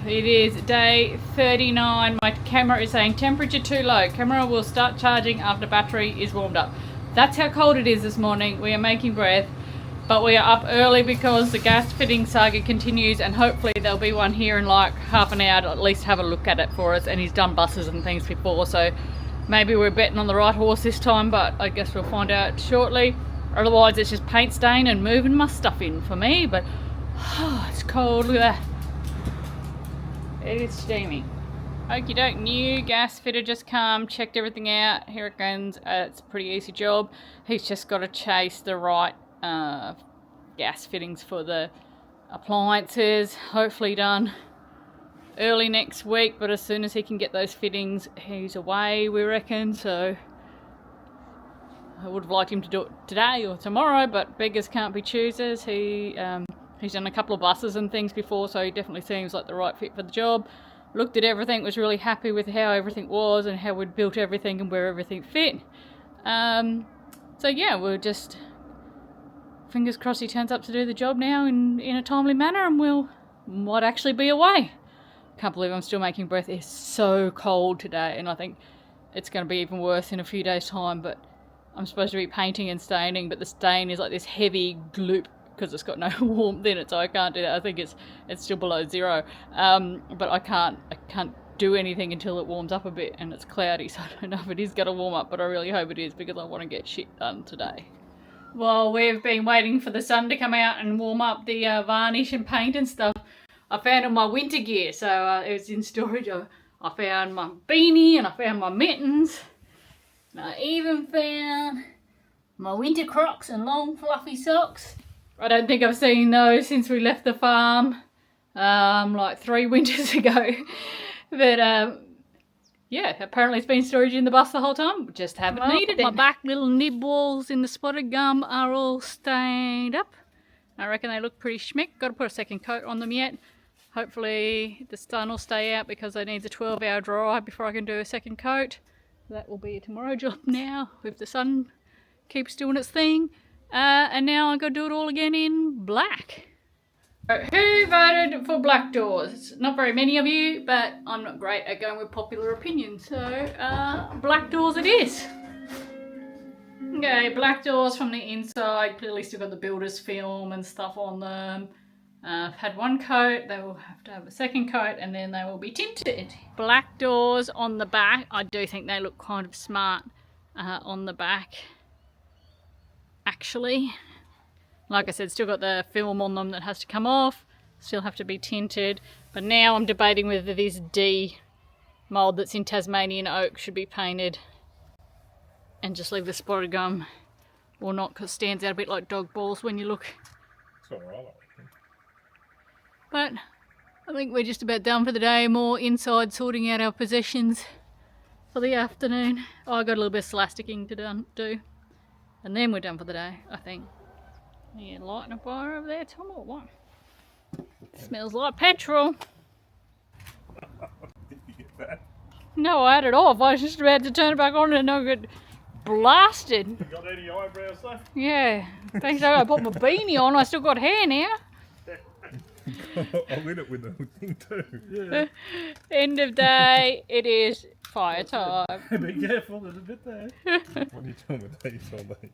It is day 39. My camera is saying temperature too low. Camera will start charging after battery is warmed up. That's how cold it is this morning. We are making breath, but we are up early because the gas fitting saga continues, and hopefully there'll be one here in like half an hour to at least have a look at it for us. And he's done buses and things before, so maybe we're betting on the right horse this time, but I guess we'll find out shortly. Otherwise it's just paint stain and moving my stuff in for me, but it's cold. Look at that. It is steamy. Okie doke, new gas fitter just come, checked everything out. Here it goes. It's a pretty easy job. He's just got to chase the right gas fittings for the appliances. Hopefully done early next week, but as soon as he can get those fittings, he's away, we reckon. So I would have liked him to do it today or tomorrow, but beggars can't be choosers. He's done a couple of buses and things before, so he definitely seems like the right fit for the job. Looked at everything, was really happy with how everything was and how we'd built everything and where everything fit. So yeah, we're just fingers crossed he turns up to do the job now in a timely manner, and might actually be away. Can't believe I'm still making breath. It's so cold today, and I think it's going to be even worse in a few days' time. But I'm supposed to be painting and staining, but the stain is like this heavy gloop because it's got no warmth in it, so I can't do that. I think it's still below zero, but I can't do anything until it warms up a bit, and it's cloudy, so I don't know if it is going to warm up, but I really hope it is because I want to get shit done today. Well, we've been waiting for the sun to come out and warm up the varnish and paint and stuff. I found all my winter gear, so it was in storage. I found my beanie and I found my mittens, and I even found my winter Crocs and long fluffy socks. I don't think I've seen those since we left the farm, like 3 winters ago. But yeah, apparently it's been storage in the bus the whole time. Just haven't needed it. My back little nib walls in the spotted gum are all stained up. I reckon they look pretty schmick. Got to put a second coat on them yet. Hopefully the sun will stay out because it needs a 12-hour dry before I can do a second coat. That will be a tomorrow job now if the sun keeps doing its thing. And now I've got to do it all again in black. Who voted for black doors? Not very many of you, but I'm not great at going with popular opinion, so black doors it is. Okay, black doors from the inside, clearly still got the builder's film and stuff on them. I've had one coat, they will have to have a second coat, and then they will be tinted. Black doors on the back, I do think they look kind of smart on the back. Actually, like I said, still got the film on them that has to come off, still have to be tinted, but now I'm debating whether this D mould that's in Tasmanian oak should be painted and just leave the spotted gum or not, because it stands out a bit like dog balls when you look. It's alright, I reckon. But I think we're just about done for the day. More inside sorting out our possessions for the afternoon. Oh, I got a little bit of elasticing to do. And then we're done for the day, I think. Are you lighting a fire over there, Tom, or what? Smells like petrol. Did you get that? No, I had it off. I was just about to turn it back on and I got blasted. You got any eyebrows left? Yeah. Thanks, I put my beanie on. I still got hair now. I lit it with the thing too. Yeah. End of day. It is fire time. Be careful, there's a bit there. What are you doing with these all these?